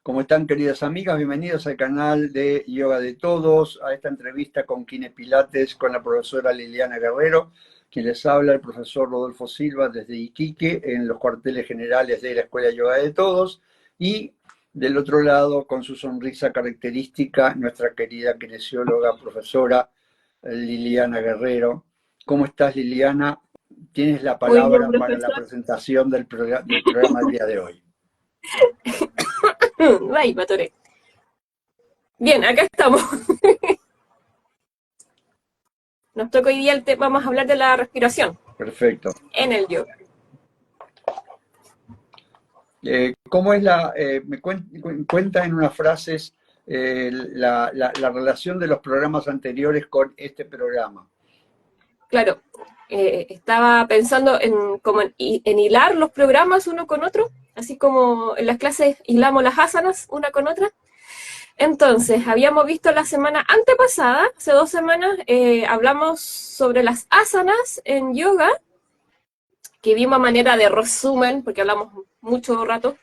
¿Cómo están, queridas amigas? Bienvenidos al canal de Yoga de Todos, a esta entrevista con Kine Pilates, con la profesora Liliana Guerrero, quien les habla, el profesor Rodolfo Silva, desde Iquique, en los cuarteles generales de la Escuela de Yoga de Todos, y del otro lado, con su sonrisa característica, nuestra querida kinesióloga, profesora Liliana Guerrero. ¿Cómo estás, Liliana? Tienes la Muy bien, palabra para la profesor. presentación del programa del día de hoy. Ay, me atoré. Bien, acá estamos. Nos toca hoy día vamos a hablar de la respiración Perfecto. en el yoga. ¿Cómo es me cuenta en unas frases la relación de los programas anteriores con este programa? Claro, estaba pensando en hilar los programas uno con otro, así como en las clases hilamos las asanas una con otra. Entonces, habíamos visto la semana antepasada, hace 2 semanas, hablamos sobre las asanas en yoga, que vimos a manera de resumen, porque hablamos mucho rato,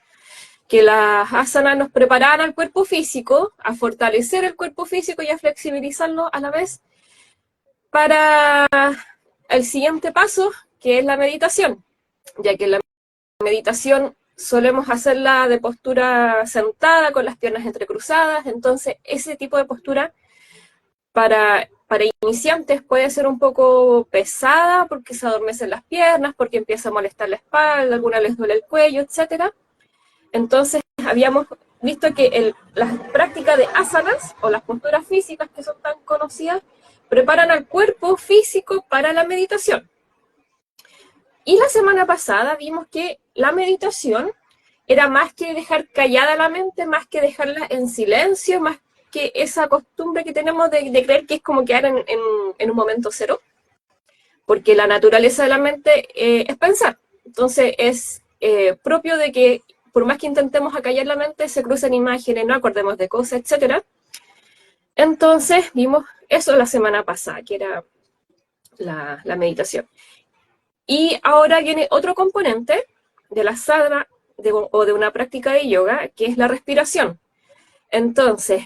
que las asanas nos preparaban al cuerpo físico, a fortalecer el cuerpo físico y a flexibilizarlo a la vez, para el siguiente paso, que es la meditación, ya que la meditación solemos hacerla de postura sentada, con las piernas entrecruzadas, entonces ese tipo de postura para iniciantes puede ser un poco pesada porque se adormecen las piernas, porque empieza a molestar la espalda, a algunas les duele el cuello, etc. Entonces habíamos visto que las prácticas de asanas o las posturas físicas que son tan conocidas preparan al cuerpo físico para la meditación. Y la semana pasada vimos que la meditación era más que dejar callada la mente, más que dejarla en silencio, más que esa costumbre que tenemos de creer que es como quedar en un momento cero, porque la naturaleza de la mente es pensar. Entonces es propio de que por más que intentemos acallar la mente, se cruzan imágenes, no acordemos de cosas, etc. Entonces vimos eso la semana pasada, que era la meditación. Y ahora viene otro componente de la sadhana o de una práctica de yoga, que es la respiración. Entonces,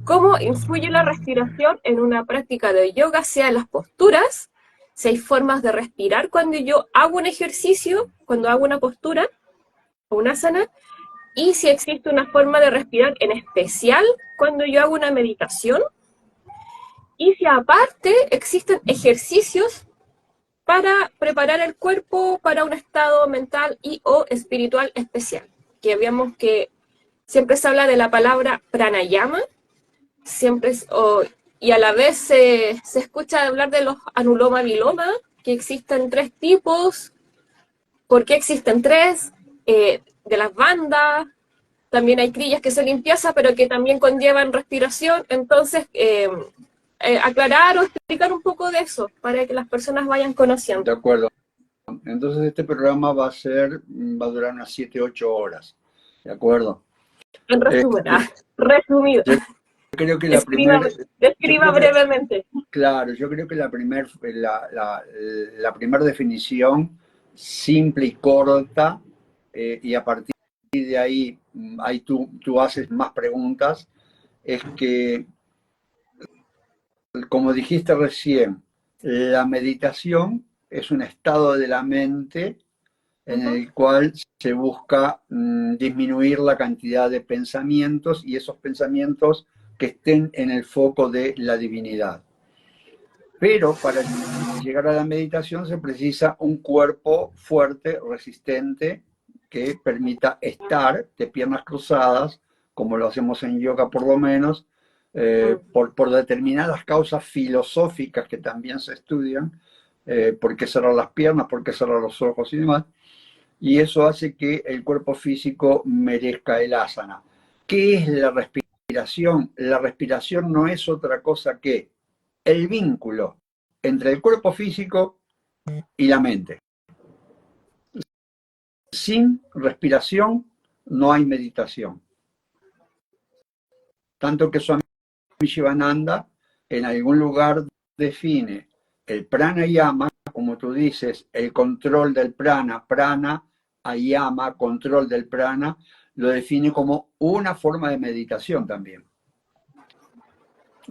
¿cómo influye la respiración en una práctica de yoga? Sea las posturas, si hay formas de respirar cuando yo hago un ejercicio, cuando hago una postura o una asana, y si existe una forma de respirar en especial cuando yo hago una meditación, y si aparte existen ejercicios para preparar el cuerpo para un estado mental y o espiritual especial. Que habíamos que siempre se habla de la palabra pranayama, siempre y a la vez se escucha hablar de los anuloma viloma, que existen 3 tipos. ¿Por qué existen 3? De las bandas, también hay crillas que son limpiezas, pero que también conllevan respiración. Entonces, aclarar o explicar un poco de eso, para que las personas vayan De conociendo. acuerdo. Entonces este programa va a durar unas 7, 8 horas. ¿De acuerdo? En resumen, resumido. Yo creo que Describa, yo describa creo que, brevemente. claro, yo creo que la primer definición simple y corta, y a partir de ahí, tú haces más preguntas, es que, como dijiste recién, la meditación es un estado de la mente en el cual se busca disminuir la cantidad de pensamientos y esos pensamientos que estén en el foco de la divinidad. Pero para llegar a la meditación se precisa un cuerpo fuerte, resistente, que permita estar de piernas cruzadas, como lo hacemos en yoga por lo menos, por determinadas causas filosóficas que también se estudian, por qué cerrar las piernas, por qué cerrar los ojos y demás, y eso hace que el cuerpo físico merezca el asana. ¿Qué es la respiración? La respiración no es otra cosa que el vínculo entre el cuerpo físico y la mente. Sin respiración no hay meditación. Tanto que Swami Shivananda en algún lugar define el pranayama, como tú dices, el control del prana, ayama, control del prana, lo define como una forma de meditación también.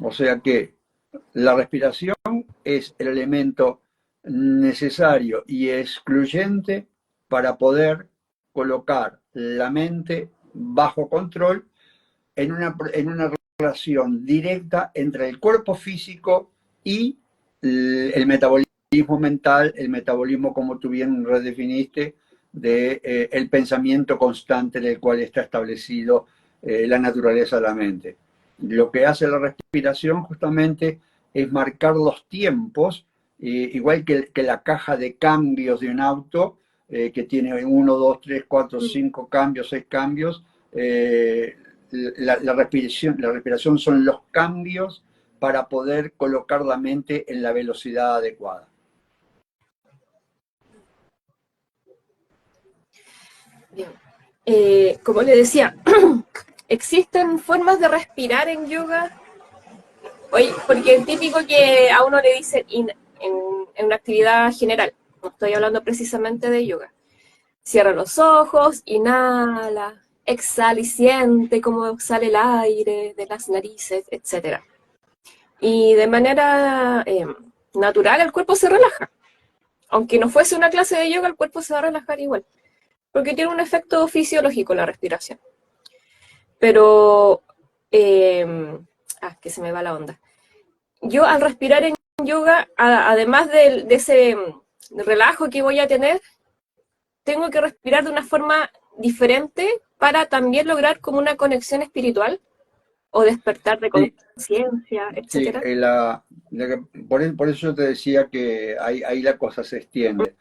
O sea que la respiración es el elemento necesario y excluyente para poder colocar la mente bajo control en una relación directa entre el cuerpo físico y el metabolismo mental, el metabolismo, como tú bien redefiniste, de el pensamiento constante del cual está establecido la naturaleza de la mente. Lo que hace la respiración justamente es marcar los tiempos, igual que la caja de cambios de un auto, que tiene 1, 2, 3, 4, 5 cambios, 6 cambios. La respiración son los cambios para poder colocar la mente en la velocidad adecuada. Bien. Como le decía, ¿existen formas de respirar en yoga? Oye, porque es típico que a uno le dicen en una actividad general, no estoy hablando precisamente de yoga. Cierra los ojos, inhala, exhala y siente cómo sale el aire de las narices, etc. Y de manera natural el cuerpo se relaja. Aunque no fuese una clase de yoga, el cuerpo se va a relajar igual. Porque tiene un efecto fisiológico la respiración. Pero, que se me va la onda. Yo al respirar en yoga, además de ese relajo que voy a tener, tengo que respirar de una forma diferente para también lograr como una conexión espiritual o despertar de conciencia, sí, etcétera. por eso yo te decía que ahí la cosa se extiende.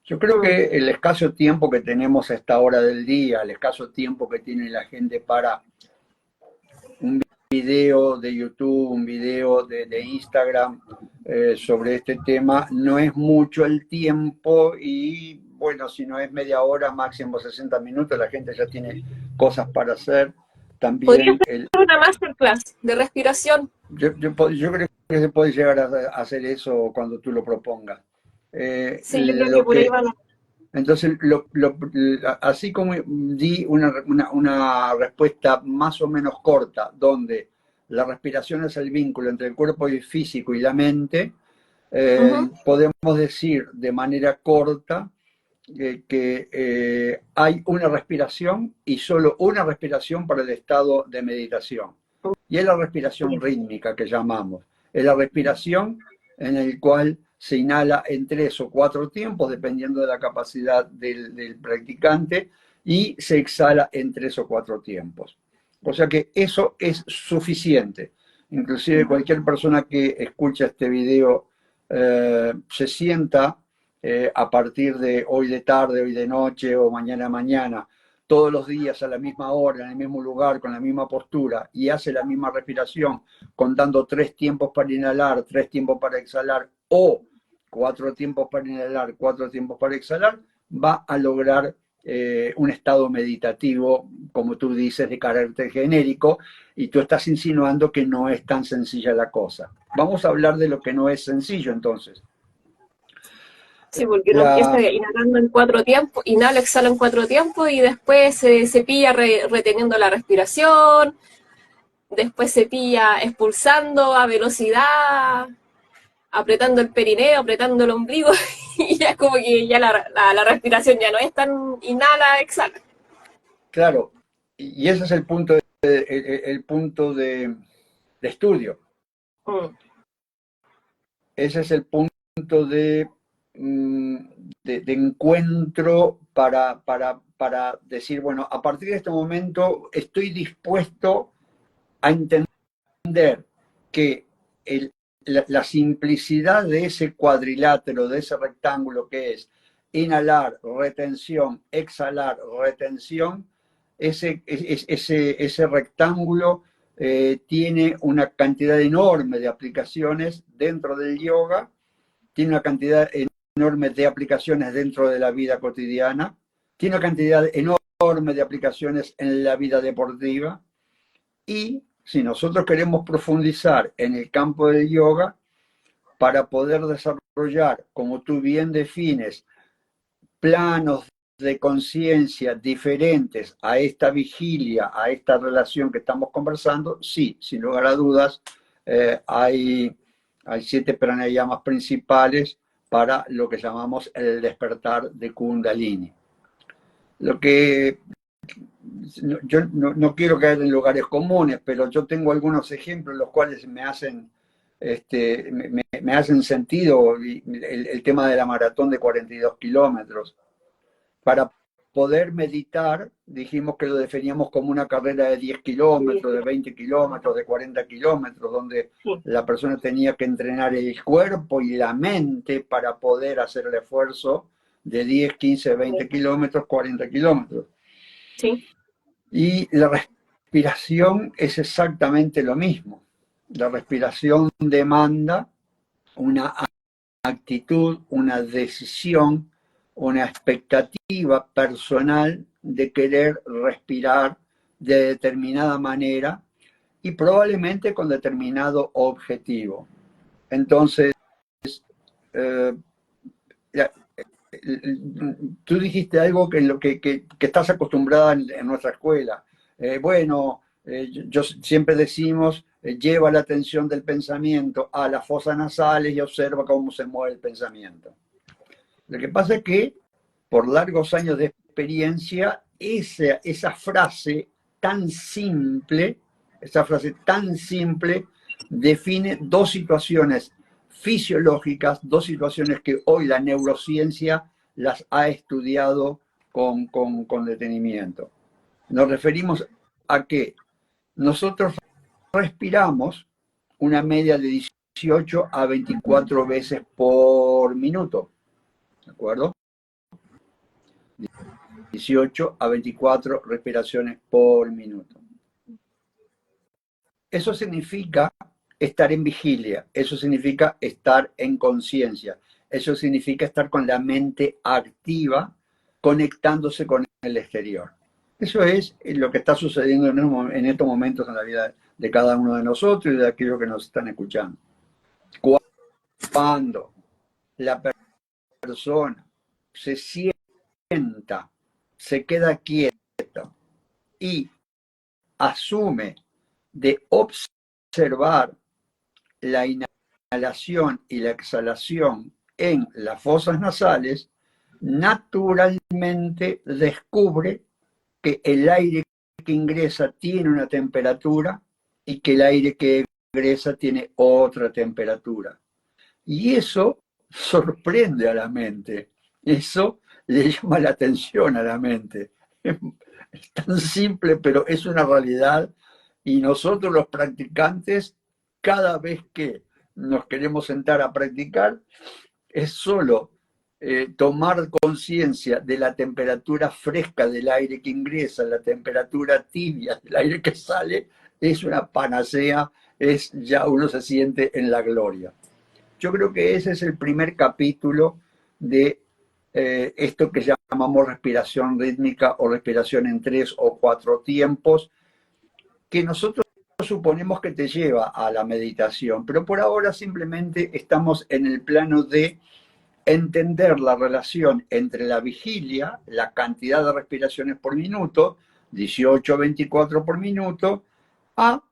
Yo creo que el escaso tiempo que tenemos a esta hora del día, el escaso tiempo que tiene la gente para un video de YouTube, un video de Instagram sobre este tema, no es mucho el tiempo y bueno, si no es media hora, máximo 60 minutos, la gente ya tiene cosas para hacer. Podría También ser una masterclass de respiración. yo creo que se puede llegar a hacer eso cuando tú lo propongas. Sí, yo creo que por ahí va la... Entonces, así como di una respuesta más o menos corta, donde la respiración es el vínculo entre el cuerpo físico y la mente, podemos decir de manera corta que hay una respiración y solo una respiración para el estado de meditación. Y es la respiración rítmica que llamamos. Es la respiración en el cual se inhala en 3 o 4 tiempos, dependiendo de la capacidad del practicante, y se exhala en 3 o 4 tiempos. O sea que eso es suficiente. Inclusive cualquier persona que escucha este video se sienta a partir de hoy de tarde, hoy de noche o mañana, todos los días a la misma hora, en el mismo lugar, con la misma postura, y hace la misma respiración, contando 3 tiempos para inhalar, 3 tiempos para exhalar, o 4 tiempos para inhalar, 4 tiempos para exhalar, va a lograr un estado meditativo, como tú dices, de carácter genérico, y tú estás insinuando que no es tan sencilla la cosa. Vamos a hablar de lo que no es sencillo, entonces. Sí, porque uno empieza inhalando en 4 tiempos, inhala, exhala en 4 tiempos y después se pilla reteniendo la respiración, después se pilla expulsando a velocidad, apretando el perineo, apretando el ombligo y ya es como que ya la respiración ya no es tan inhala, exhala. Claro, y ese es el punto de estudio. Ese es el punto de encuentro para decir, bueno, a partir de este momento estoy dispuesto a entender que la simplicidad de ese cuadrilátero, de ese rectángulo que es inhalar, retención, exhalar, retención, ese rectángulo tiene una cantidad enorme de aplicaciones dentro del yoga, tiene una cantidad enorme de aplicaciones dentro de la vida cotidiana, tiene una cantidad enorme de aplicaciones en la vida deportiva, y si nosotros queremos profundizar en el campo del yoga, para poder desarrollar, como tú bien defines, planos de conciencia diferentes a esta vigilia, a esta relación que estamos conversando, sí, sin lugar a dudas, hay 7 pranayamas principales para lo que llamamos el despertar de Kundalini. Lo que yo no quiero caer en lugares comunes, pero yo tengo algunos ejemplos los cuales me hacen sentido. El tema de la maratón de 42 kilómetros. Para poder meditar, dijimos que lo definíamos como una carrera de 10 kilómetros, de 20 kilómetros, de 40 kilómetros, donde la persona tenía que entrenar el cuerpo y la mente para poder hacer el esfuerzo de 10, 15, 20 kilómetros, 40 kilómetros. Sí. Y la respiración es exactamente lo mismo. La respiración demanda una actitud, una decisión, una expectativa personal de querer respirar de determinada manera y probablemente con determinado objetivo. Entonces, tú dijiste algo que estás acostumbrada en nuestra escuela. Yo siempre decimos, lleva la atención del pensamiento a las fosas nasales y observa cómo se mueve el pensamiento. Lo que pasa es que, por largos años de experiencia, esa frase tan simple define 2 situaciones fisiológicas, 2 situaciones que hoy la neurociencia las ha estudiado con detenimiento. Nos referimos a que nosotros respiramos una media de 18 a 24 veces por minuto, ¿de acuerdo? 18 a 24 respiraciones por minuto. Eso significa estar en vigilia, eso significa estar en conciencia, eso significa estar con la mente activa, conectándose con el exterior. Eso es lo que está sucediendo en estos momentos en la vida de cada uno de nosotros y de aquellos que nos están escuchando. Cuando la persona se sienta, se queda quieta y asume de observar la inhalación y la exhalación en las fosas nasales, naturalmente descubre que el aire que ingresa tiene una temperatura y que el aire que egresa tiene otra temperatura. Y eso sorprende a la mente, eso le llama la atención a la mente. Es tan simple, pero es una realidad. Y nosotros los practicantes, cada vez que nos queremos sentar a practicar, es solo tomar conciencia de la temperatura fresca del aire que ingresa, la temperatura tibia del aire que sale, es una panacea, ya uno se siente en la gloria. Yo creo que ese es el primer capítulo de esto que llamamos respiración rítmica o respiración en 3 o 4 tiempos, que nosotros suponemos que te lleva a la meditación, pero por ahora simplemente estamos en el plano de entender la relación entre la vigilia, la cantidad de respiraciones por minuto, 18 a 24 por minuto, a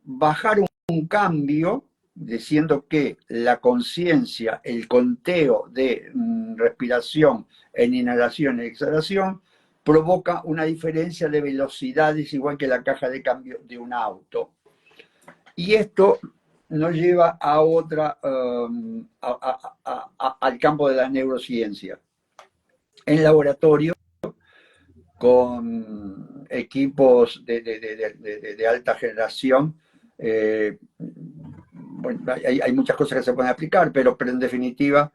bajar un cambio diciendo que la conciencia, el conteo de respiración en inhalación y exhalación, provoca una diferencia de velocidades igual que la caja de cambio de un auto. Y esto nos lleva a al campo de la neurociencia. En laboratorio, con equipos de alta generación, bueno, hay muchas cosas que se pueden aplicar, pero en definitiva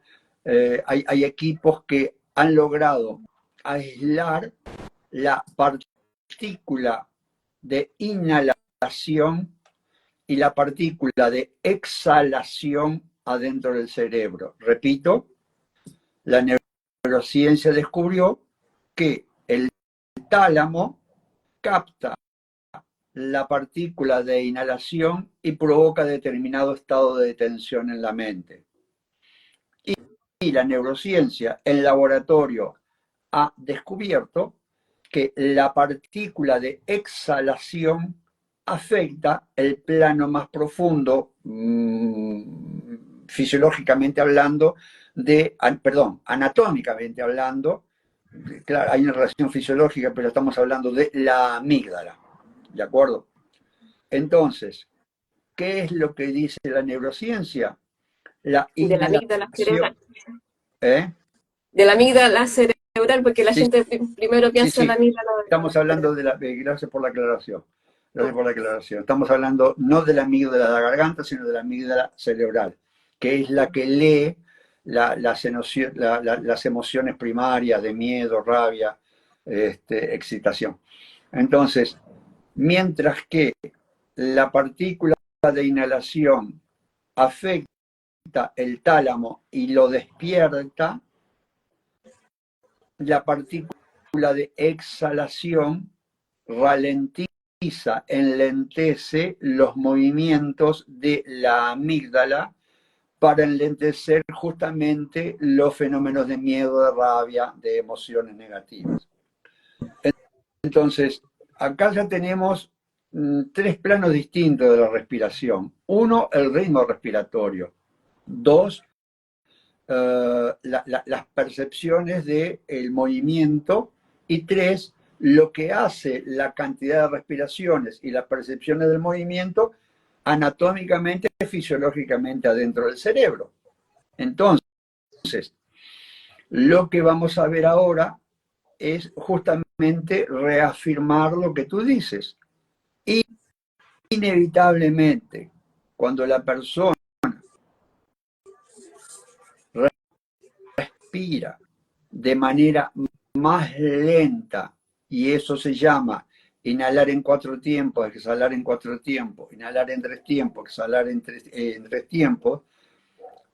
hay equipos que han logrado aislar la partícula de inhalación y la partícula de exhalación adentro del cerebro. Repito, la neurociencia descubrió que el tálamo capta la partícula de inhalación y provoca determinado estado de tensión en la mente. Y la neurociencia en laboratorio ha descubierto que la partícula de exhalación afecta el plano más profundo, fisiológicamente hablando, anatómicamente hablando. Claro, hay una relación fisiológica, pero estamos hablando de la amígdala, ¿de acuerdo? Entonces, ¿qué es lo que dice la neurociencia? La De la amígdala inhalación. cerebral. De la amígdala cerebral, porque la Sí, gente primero piensa en la amígdala. estamos hablando de gracias por la aclaración. Gracias por la aclaración. Estamos hablando no de la amígdala de la garganta, sino de la amígdala cerebral, que es la que lee las emociones primarias de miedo, rabia, excitación. Entonces, mientras que la partícula de inhalación afecta el tálamo y lo despierta, la partícula de exhalación ralentiza, enlentece los movimientos de la amígdala para enlentecer justamente los fenómenos de miedo, de rabia, de emociones negativas. Entonces, acá ya tenemos tres planos distintos de la respiración. Uno, el ritmo respiratorio. Dos, las percepciones del movimiento. Y tres, lo que hace la cantidad de respiraciones y las percepciones del movimiento anatómicamente, fisiológicamente adentro del cerebro. Entonces, lo que vamos a ver ahora es justamente reafirmar lo que tú dices. Y inevitablemente, cuando la persona respira de manera más lenta, y eso se llama inhalar en 4 tiempos, exhalar en 4 tiempos, inhalar en 3 tiempos, exhalar en 3 tiempos,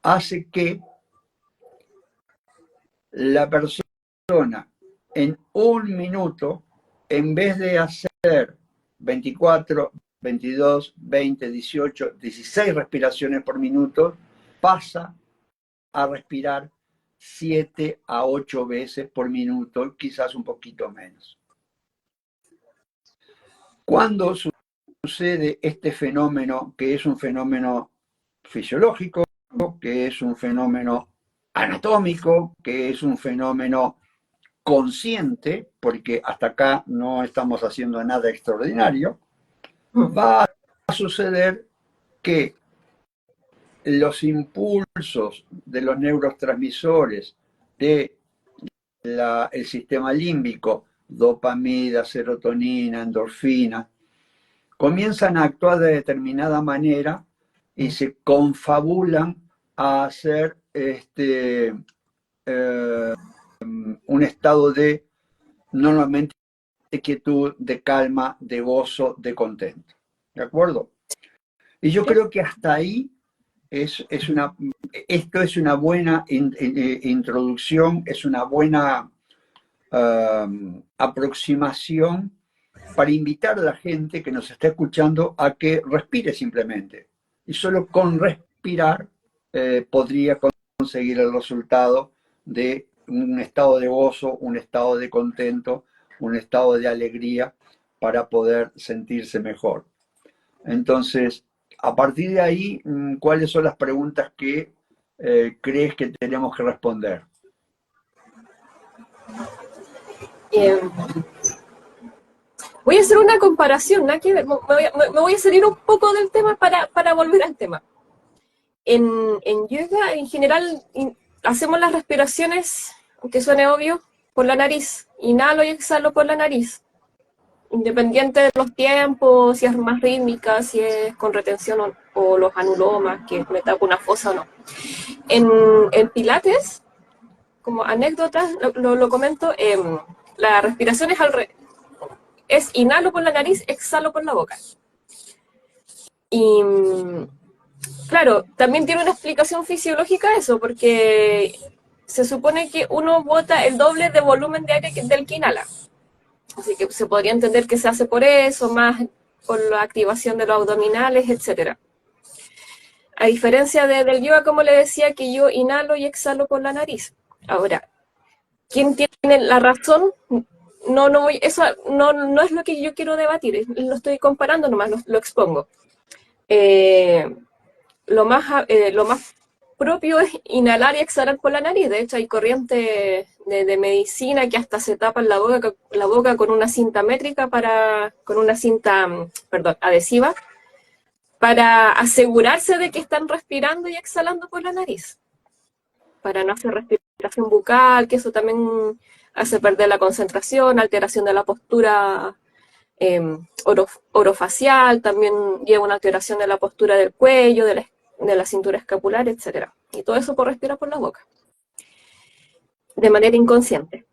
hace que la persona en 1 minuto, en vez de hacer 24, 22, 20, 18, 16 respiraciones por minuto, pasa a respirar 7 a 8 veces por minuto, quizás un poquito menos. ¿Cuándo sucede este fenómeno, que es un fenómeno fisiológico, que es un fenómeno anatómico, que es un fenómeno consciente, porque hasta acá no estamos haciendo nada extraordinario? Va a suceder que los impulsos de los neurotransmisores del sistema límbico, dopamina, serotonina, endorfina, comienzan a actuar de determinada manera y se confabulan a hacer un estado de, normalmente, de quietud, de calma, de gozo, de contento. ¿De acuerdo? Y yo creo que hasta ahí esto es una buena introducción, es una buena aproximación para invitar a la gente que nos está escuchando a que respire simplemente. Y solo con respirar podría conseguir el resultado de un estado de gozo, un estado de contento, un estado de alegría para poder sentirse mejor. Entonces, a partir de ahí, ¿cuáles son las preguntas que crees que tenemos que responder? Voy a hacer una comparación, ¿no? Me voy a salir un poco del tema para volver al tema. En yoga, en general, hacemos las respiraciones, aunque suene obvio, por la nariz. Inhalo y exhalo por la nariz. Independiente de los tiempos, si es más rítmica, si es con retención o los anulomas, que me tapo una fosa o no. En Pilates, como anécdota, lo comento, la respiración es inhalo por la nariz, exhalo por la boca. Y claro, también tiene una explicación fisiológica eso, porque se supone que uno bota el doble de volumen de aire del que inhala. Así que se podría entender que se hace por eso, más por la activación de los abdominales, etc. A diferencia del yoga, como le decía, que yo inhalo y exhalo por la nariz. Ahora, ¿quién tiene la razón? Eso no es lo que yo quiero debatir, lo estoy comparando nomás, lo expongo. Lo más propio es inhalar y exhalar por la nariz. De hecho, hay corrientes de medicina que hasta se tapan la boca con una cinta métrica con una cinta, perdón, adhesiva, para asegurarse de que están respirando y exhalando por la nariz, para no hacer respiración bucal, que eso también hace perder la concentración, alteración de la postura orofacial, también lleva una alteración de la postura del cuello, de la cintura escapular, etc. Y todo eso por respirar por la boca, de manera inconsciente.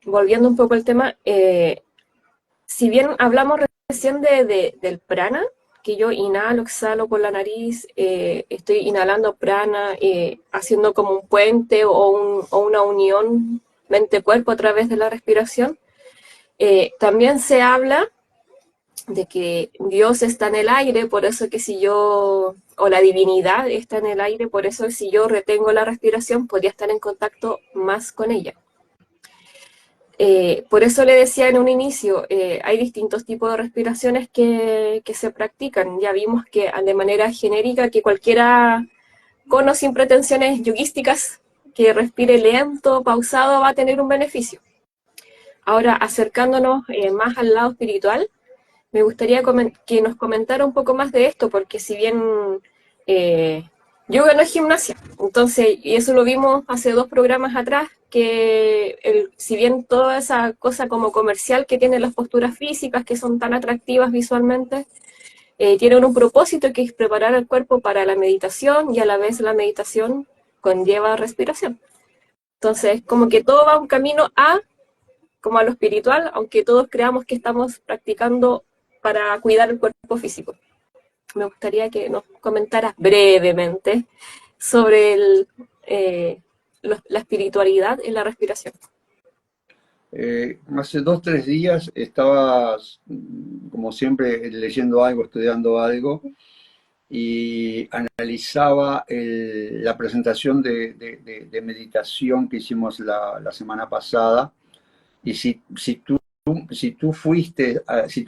Volviendo un poco al tema, si bien hablamos recién del prana, que yo inhalo, exhalo por la nariz, estoy inhalando prana, haciendo como un puente o una unión mente-cuerpo a través de la respiración. También se habla de que Dios está en el aire, por eso que si yo, o la divinidad está en el aire, por eso si yo retengo la respiración, podría estar en contacto más con ella. Por eso le decía en un inicio, hay distintos tipos de respiraciones que se practican. Ya vimos que de manera genérica que cualquiera con o sin pretensiones yogísticas que respire lento, pausado, va a tener un beneficio. Ahora, acercándonos más al lado espiritual, me gustaría que nos comentara un poco más de esto, porque si bien yoga no es gimnasia, entonces, y eso lo vimos hace 2 programas atrás, que si bien toda esa cosa como comercial que tienen las posturas físicas, que son tan atractivas visualmente, tienen un propósito que es preparar el cuerpo para la meditación, y a la vez la meditación conlleva respiración. Entonces, como que todo va un camino como a lo espiritual, aunque todos creamos que estamos practicando para cuidar el cuerpo físico. Me gustaría que nos comentaras brevemente sobre la espiritualidad en la respiración. Hace 2 o 3 días estaba, como siempre, leyendo algo, estudiando algo, y analizaba la presentación de meditación que hicimos la semana pasada. Y si tú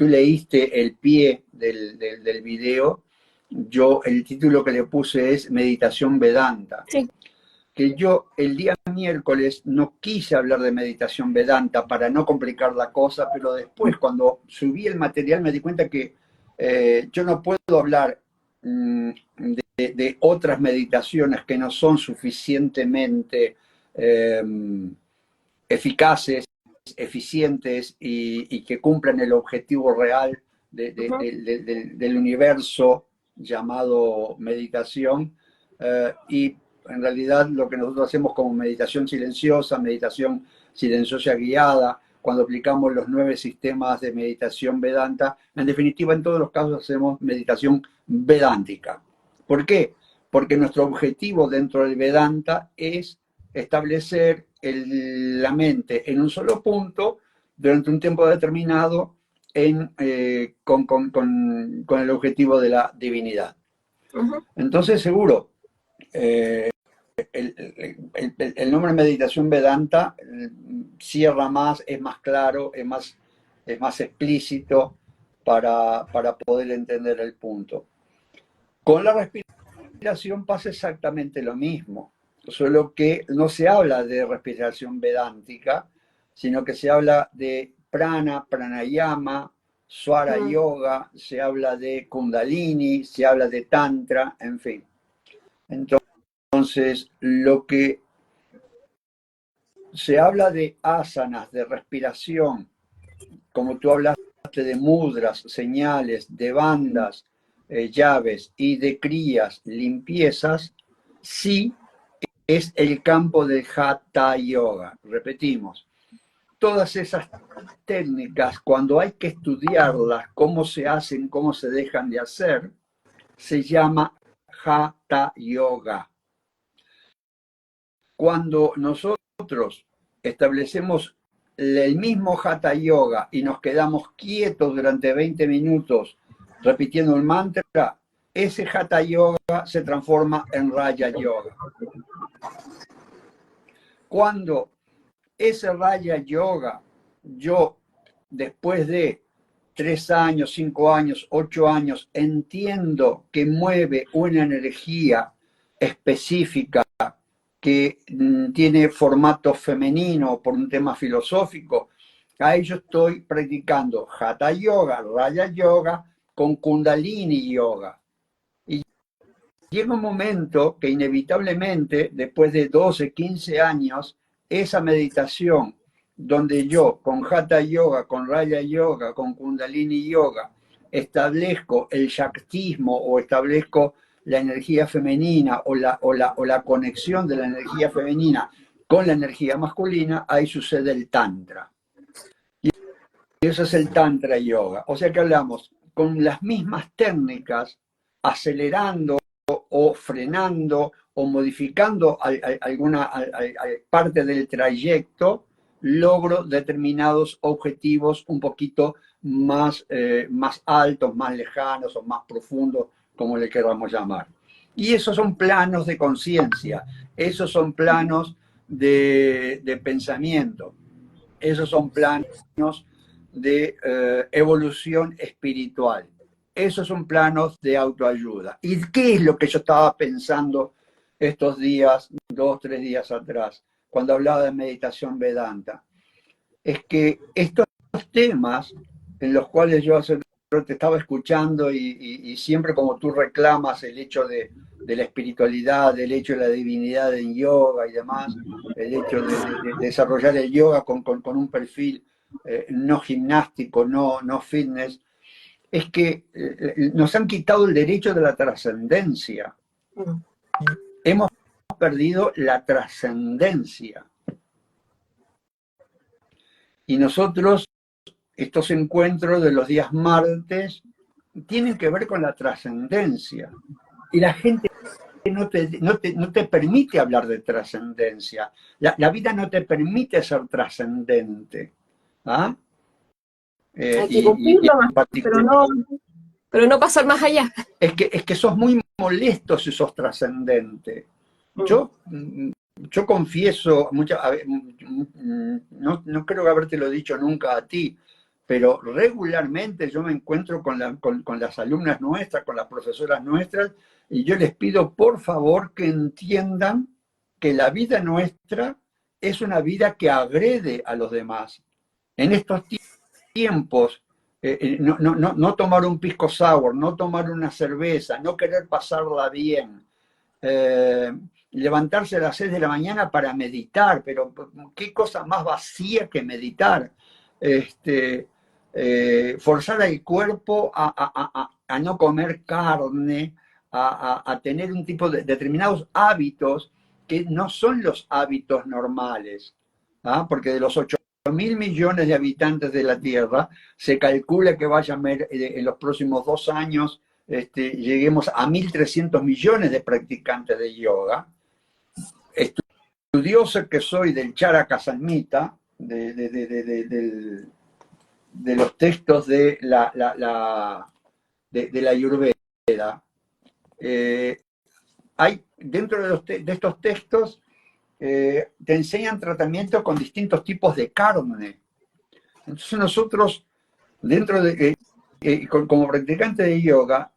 leíste el pie del video, el título que le puse es Meditación Vedanta. Sí. Que yo el día miércoles no quise hablar de meditación Vedanta para no complicar la cosa, pero después cuando subí el material me di cuenta que yo no puedo hablar de otras meditaciones que no son suficientemente eficaces, eficientes y que cumplan el objetivo real del universo llamado meditación. Y en realidad lo que nosotros hacemos como meditación silenciosa guiada, cuando aplicamos los 9 sistemas de meditación Vedanta, en definitiva en todos los casos hacemos meditación vedántica. ¿Por qué? Porque nuestro objetivo dentro del Vedanta es establecer la mente en un solo punto durante un tiempo determinado con el objetivo de la divinidad. Entonces, seguro, el nombre meditación Vedanta cierra más, es más claro, es más explícito para poder entender el punto. Con la respiración pasa exactamente lo mismo, solo que no se habla de respiración vedántica, sino que se habla de prana, pranayama, swara yoga, se habla de kundalini, se habla de tantra, en fin. Entonces, lo que se habla de asanas, de respiración, como tú hablaste de mudras, señales, de bandas, llaves y de crías, limpiezas, sí es el campo del Hatha Yoga. Repetimos, todas esas técnicas, cuando hay que estudiarlas, cómo se hacen, cómo se dejan de hacer, se llama Hatha Yoga. Cuando nosotros establecemos el mismo Hatha Yoga y nos quedamos quietos durante 20 minutos repitiendo el mantra, ese Hatha Yoga se transforma en Raja Yoga. Cuando ese Raya Yoga, yo después de 3 años, 5 años, 8 años, entiendo que mueve una energía específica que tiene formato femenino por un tema filosófico, ahí yo estoy practicando Hatha Yoga, Raya Yoga, con Kundalini Yoga. Y llega un momento que inevitablemente, después de 12, 15 años, esa meditación donde yo con Hatha Yoga, con Raya Yoga, con Kundalini Yoga, establezco el Shaktismo o establezco la energía femenina o la conexión de la energía femenina con la energía masculina, ahí sucede el Tantra. Y eso es el Tantra Yoga. O sea que hablamos con las mismas técnicas, acelerando o frenando o modificando alguna parte del trayecto, logro determinados objetivos un poquito más altos, más lejanos o más profundos, como le queramos llamar. Y esos son planos de conciencia, esos son planos de pensamiento, esos son planos de evolución espiritual. Esos son planos de autoayuda. ¿Y qué es lo que yo estaba pensando estos días, 2, 3 días atrás, cuando hablaba de meditación Vedanta? Es que estos temas en los cuales yo te estaba escuchando y siempre como tú reclamas el hecho de la espiritualidad, el hecho de la divinidad en yoga y demás, el hecho de desarrollar el yoga con un perfil no gimnástico, no fitness, es que nos han quitado el derecho de la trascendencia. Hemos perdido la trascendencia. Y nosotros, estos encuentros de los días martes, tienen que ver con la trascendencia. Y la gente no te permite hablar de trascendencia. La vida no te permite ser trascendente. ¿Ah? Hay que cumplirlo más, pero no pasar más allá. Es que sos muy molesto si sos trascendente. Yo confieso, no creo haberte lo dicho nunca a ti, pero regularmente yo me encuentro con las alumnas nuestras, con las profesoras nuestras, y yo les pido por favor que entiendan que la vida nuestra es una vida que agrede a los demás. En estos tiempos, no tomar un pisco sour, no tomar una cerveza, no querer pasarla bien, levantarse a las 6 de la mañana para meditar, pero qué cosa más vacía que meditar. Forzar al cuerpo a no comer carne, a tener un tipo de determinados hábitos que no son los hábitos normales, ¿ah? Porque de los 8.000 millones de habitantes de la Tierra, se calcula que vaya a haber en los próximos 2 años, lleguemos a 1.300 millones de practicantes de yoga. Estudioso que soy del Charaka Samhita, de los textos de la Ayurveda, hay dentro de estos textos te enseñan tratamientos con distintos tipos de carne. Entonces nosotros, como practicantes de yoga,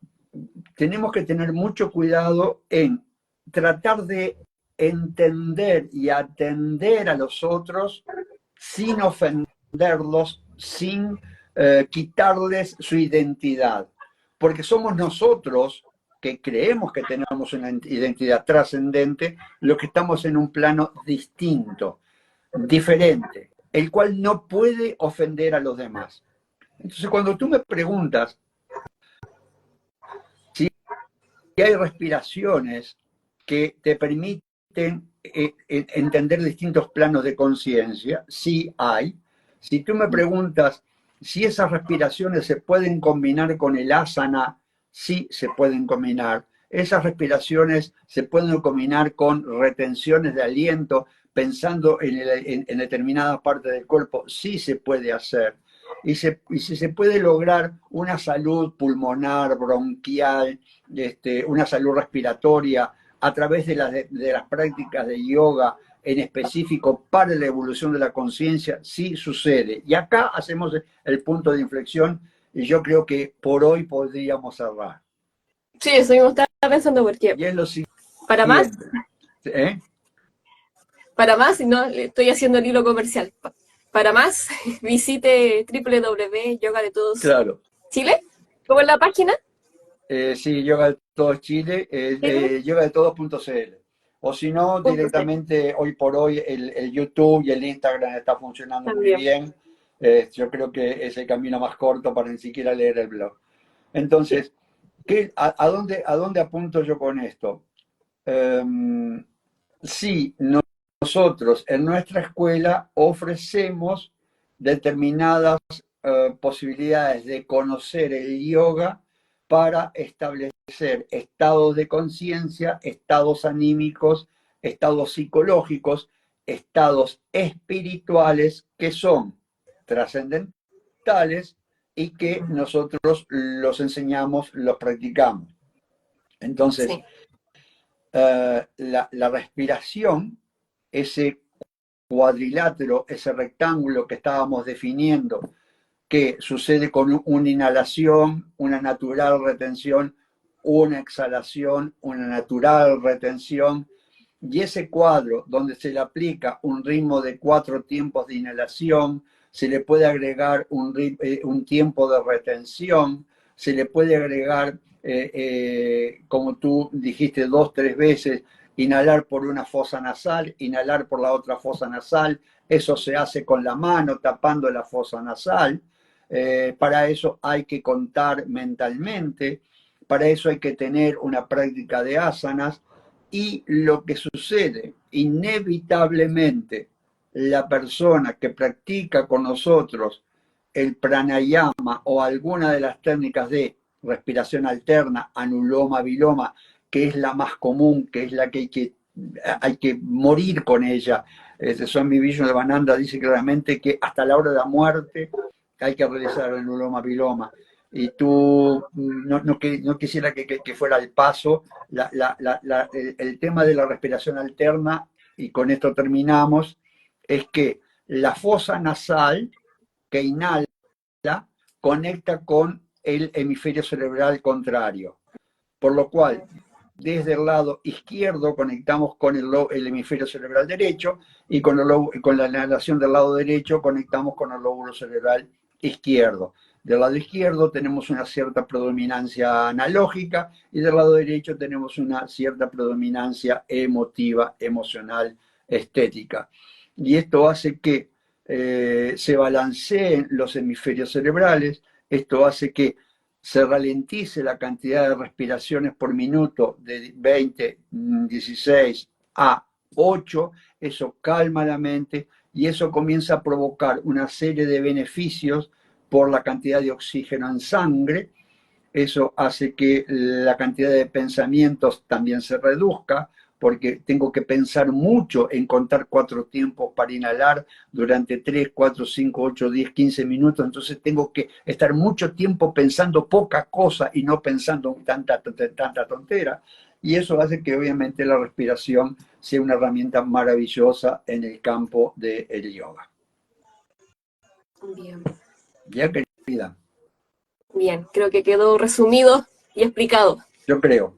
tenemos que tener mucho cuidado en tratar de entender y atender a los otros sin ofenderlos, sin quitarles su identidad. Porque somos nosotros que creemos que tenemos una identidad trascendente, los que estamos en un plano distinto, diferente, el cual no puede ofender a los demás. Entonces, cuando tú me preguntas si hay respiraciones que te permiten entender distintos planos de conciencia, sí hay. Si tú me preguntas si esas respiraciones se pueden combinar con el asana, sí se pueden combinar. Esas respiraciones se pueden combinar con retenciones de aliento, pensando en determinadas partes del cuerpo, sí se puede hacer. Y si se puede lograr una salud pulmonar, bronquial, una salud respiratoria, a través de las prácticas de yoga, en específico para la evolución de la conciencia, sí sucede. Y acá hacemos el punto de inflexión y yo creo que por hoy podríamos cerrar. Sí, eso mismo estaba pensando porque Y es lo para más, siguiente. ¿Eh? si no, estoy haciendo el hilo comercial. Para más, visite www.yoga de todos Claro. Chile. ¿Cómo es la página? Sí, Yoga de Todos Chile, yogadetodos.cl. O si no, .cl. directamente hoy por hoy el YouTube y el Instagram está funcionando muy También. bien. Yo creo que es el camino más corto para ni siquiera leer el blog. Sí. Entonces, ¿a dónde apunto yo con esto? Sí, nosotros en nuestra escuela ofrecemos determinadas posibilidades de conocer el yoga para establecer estados de conciencia, estados anímicos, estados psicológicos, estados espirituales que son trascendentales y que nosotros los enseñamos, los practicamos. Entonces, Sí. la respiración, ese cuadrilátero, ese rectángulo que estábamos definiendo, que sucede con una inhalación, una natural retención, una exhalación, una natural retención, y ese cuadro donde se le aplica un ritmo de 4 tiempos de inhalación, se le puede agregar un tiempo de retención, se le puede agregar, como tú dijiste 2, 3 veces, inhalar por una fosa nasal, inhalar por la otra fosa nasal, eso se hace con la mano tapando la fosa nasal. Para eso hay que contar mentalmente, para eso hay que tener una práctica de asanas, y lo que sucede inevitablemente, la persona que practica con nosotros el pranayama o alguna de las técnicas de respiración alterna, anuloma, viloma, que es la más común, que es la que hay que morir con ella. Swami Vishnu dice claramente que hasta la hora de la muerte hay que realizar el anuloma, viloma. Y tú no quisiera que fuera el paso el tema de la respiración alterna, y con esto terminamos, es que la fosa nasal que inhala conecta con el hemisferio cerebral contrario, por lo cual desde el lado izquierdo conectamos con el hemisferio cerebral derecho, y con la inhalación del lado derecho conectamos con el lóbulo cerebral izquierdo. Del lado izquierdo tenemos una cierta predominancia analógica y del lado derecho tenemos una cierta predominancia emotiva, emocional, estética. Y esto hace que se balanceen los hemisferios cerebrales, esto hace que se ralentice la cantidad de respiraciones por minuto de 20, 16 a 8, eso calma la mente y eso comienza a provocar una serie de beneficios por la cantidad de oxígeno en sangre. Eso hace que la cantidad de pensamientos también se reduzca, porque tengo que pensar mucho en contar 4 tiempos para inhalar durante 3, 4, 5, 8, 10, 15 minutos. Entonces tengo que estar mucho tiempo pensando poca cosa y no pensando tanta tontera. Y eso hace que obviamente la respiración sea una herramienta maravillosa en el campo del yoga. Bien. Ya, querida. Bien, creo que quedó resumido y explicado. Yo creo.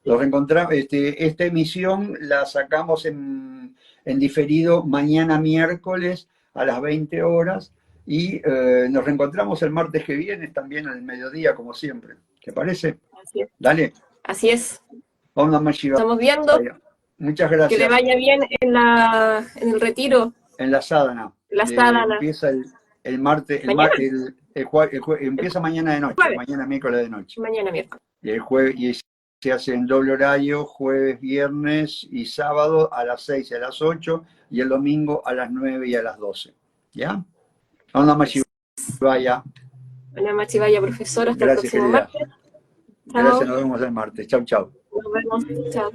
Los reencontramos, esta emisión la sacamos en diferido mañana miércoles a las 20 horas y nos reencontramos el martes que viene también al mediodía, como siempre. ¿Te parece? Así es. Dale. Así es. Om Namah Shivaya. Estamos viendo. Muchas Que le gracias. vaya bien en el retiro, En la sadhana. la sadhana. Empieza el martes, ¿Mañana? empieza mañana de noche, Jueves. mañana miércoles de noche. Mañana miércoles. Y el jueves, y se hace en doble horario, jueves, viernes y sábado a las 6 y a las 8, y el domingo a las 9 y a las 12. ¿Ya? Om Namah Shivaya. Ana Machivaya, profesora. Hasta el Gracias, próximo querida. martes. Chao. Gracias, nos vemos el martes. Chau, chau. Nos vemos. Chao.